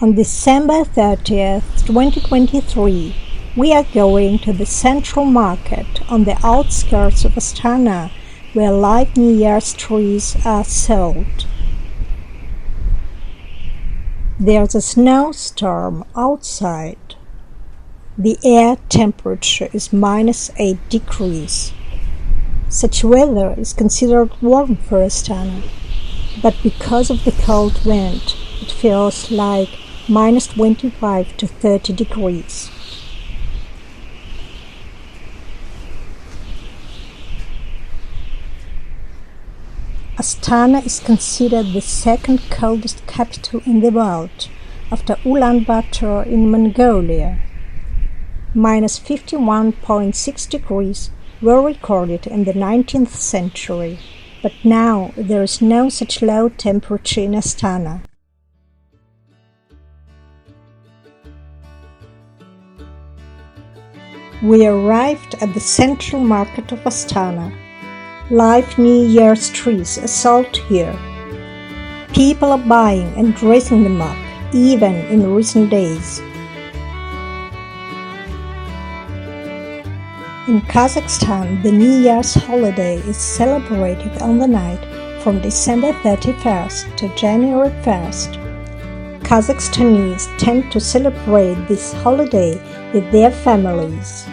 On December 30th, 2023, we are going to the Central Market on the outskirts of Astana, where live New Year's trees are sold. There's a snowstorm outside. The air temperature is -8 degrees. Such weather is considered warm for Astana, but because of the cold wind, it feels like -25 to 30 degrees. Astana is considered the second coldest capital in the world, after Ulaanbaatar in Mongolia. -51.6 degrees were recorded in the 19th century, but now there is no such low temperature in Astana. We arrived at the Central Market of Astana. Live New Year's trees are sold here. People are buying and dressing them up, even in recent days. In Kazakhstan, the New Year's holiday is celebrated on the night from December 31st to January 1st. Kazakhstanis tend to celebrate this holiday with their families.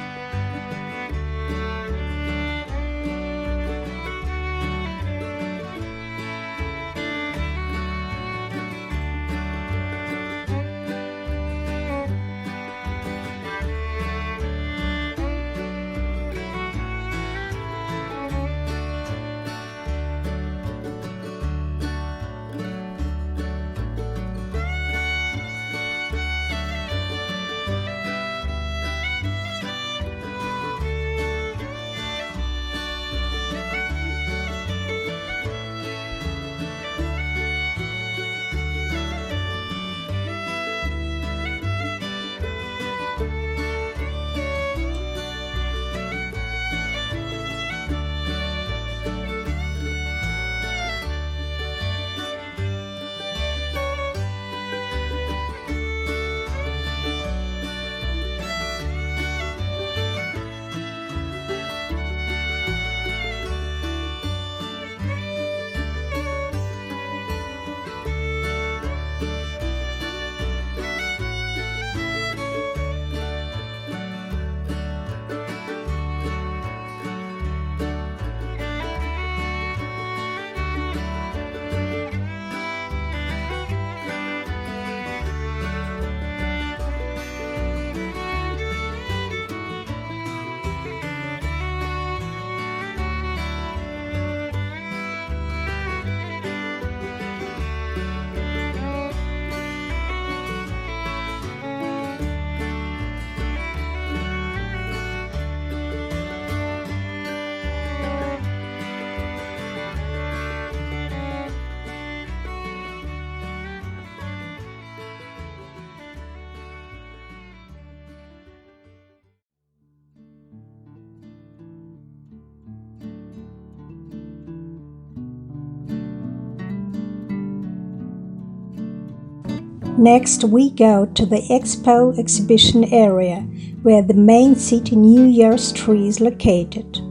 Next, we go to the Expo exhibition area, where the main city New Year's tree is located.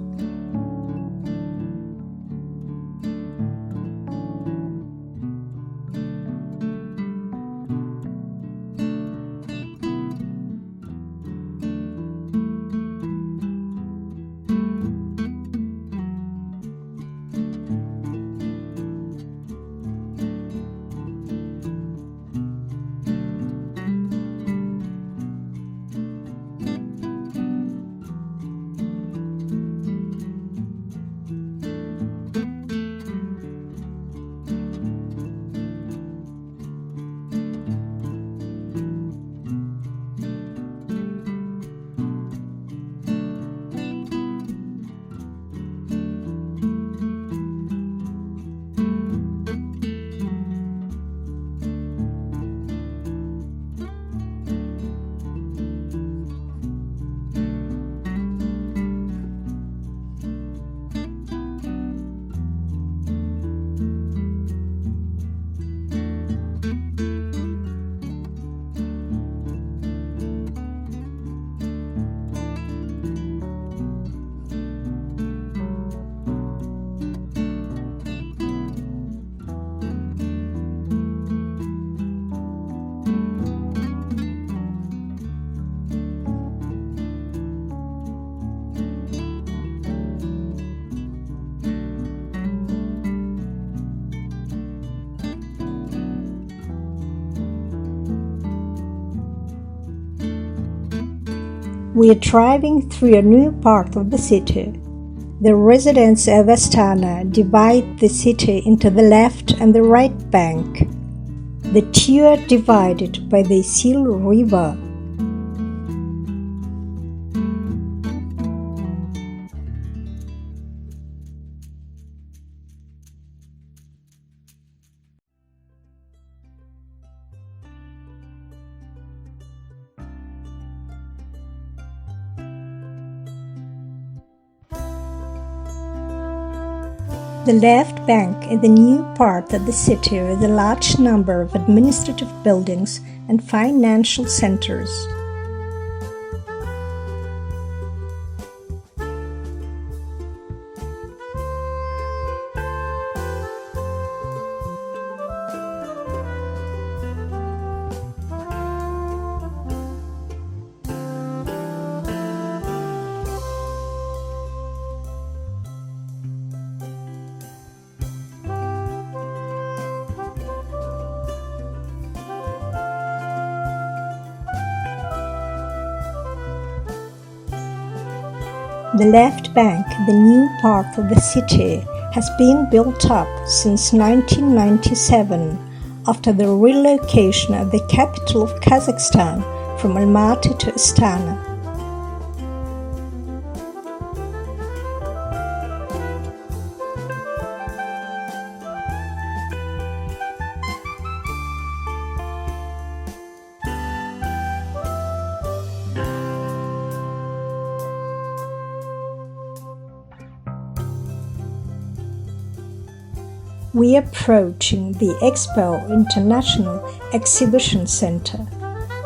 We are driving through a new part of the city. The residents of Astana divide the city into the left and the right bank. The two are divided by the Sil River. The left bank is the new part of the city with a large number of administrative buildings and financial centers. The left bank, the new part of the city, has been built up since 1997 after the relocation of the capital of Kazakhstan from Almaty to Astana. We are approaching the Expo International Exhibition Center.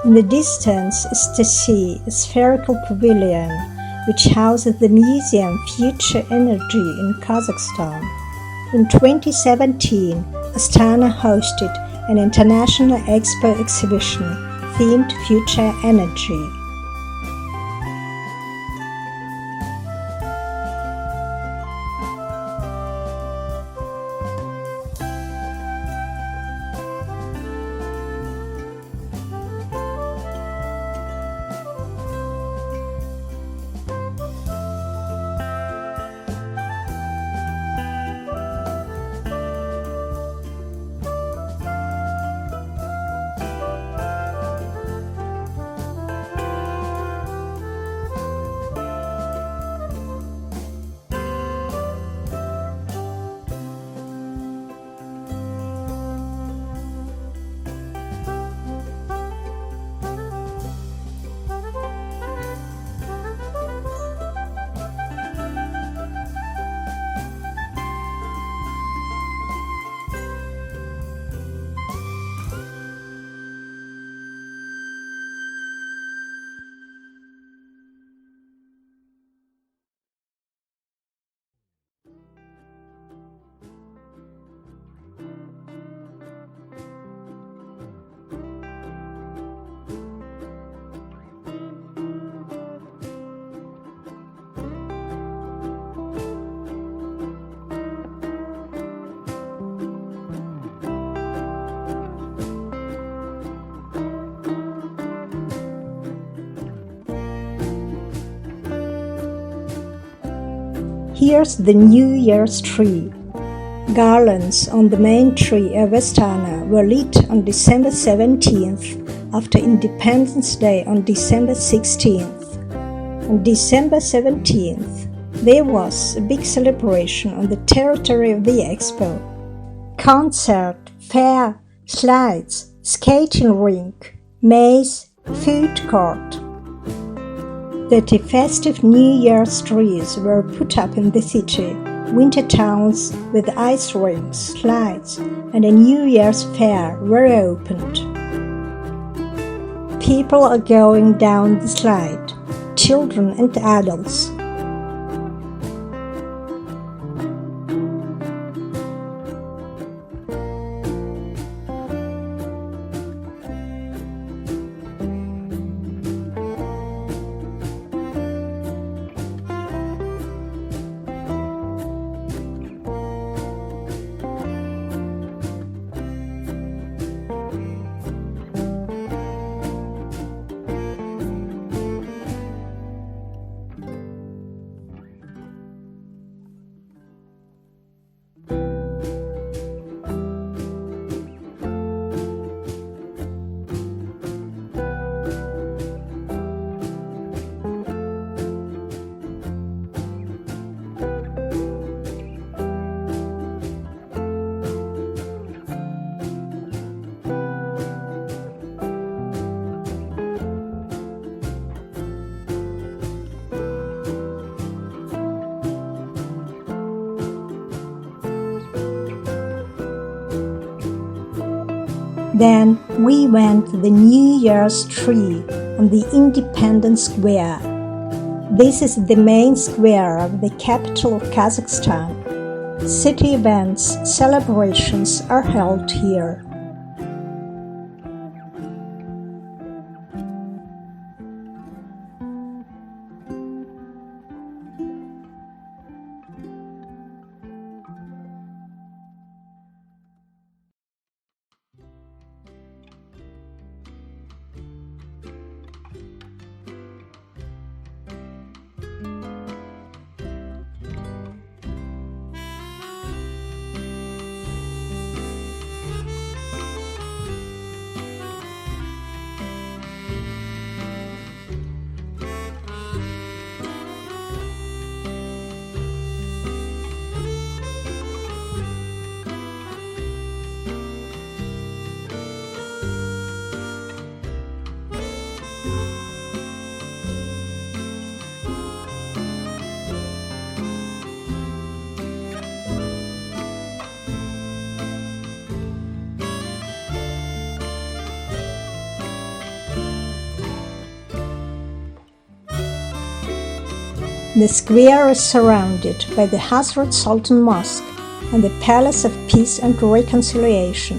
In the distance is to see a spherical pavilion, which houses the Museum Future Energy in Kazakhstan. In 2017, Astana hosted an international expo exhibition themed Future Energy. Here's the New Year's tree. Garlands on the main tree of Astana were lit on December 17th after Independence Day on December 16th. On December 17th, there was a big celebration on the territory of the expo. Concert, fair, slides, skating rink, maze, food court. 30 festive New Year's trees were put up in the city, winter towns with ice rinks, slides, and a New Year's fair were opened. People are going down the slide, children and adults. Then we went to the New Year's tree on the Independence Square. This is the main square of the capital of Kazakhstan. City events, celebrations are held here. The square is surrounded by the Hazrat Sultan Mosque and the Palace of Peace and Reconciliation.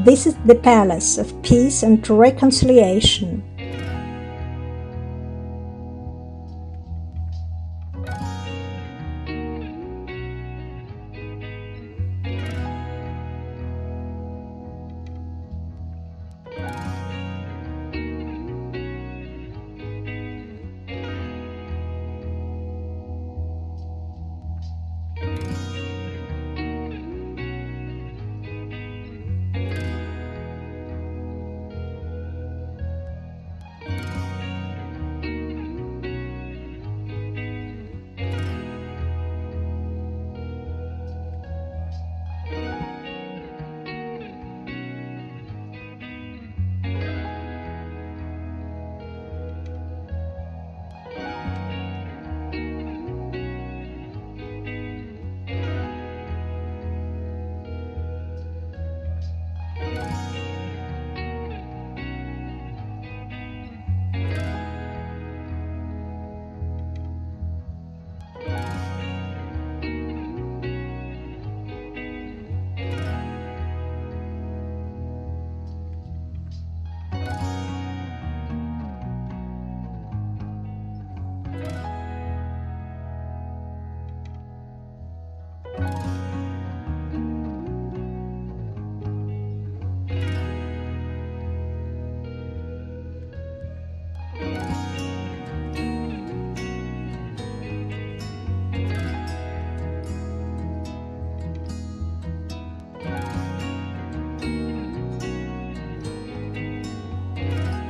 This is the Palace of Peace and Reconciliation.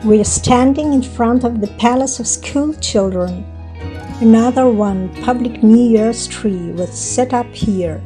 We are standing in front of the Palace of School Children. Another public New Year's tree was set up here.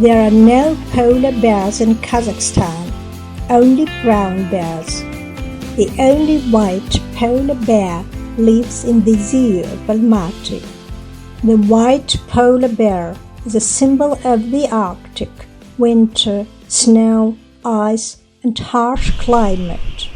There are no polar bears in Kazakhstan, only brown bears. The only white polar bear lives in the zoo of Almaty. The white polar bear is a symbol of the Arctic, winter, snow, ice, and harsh climate.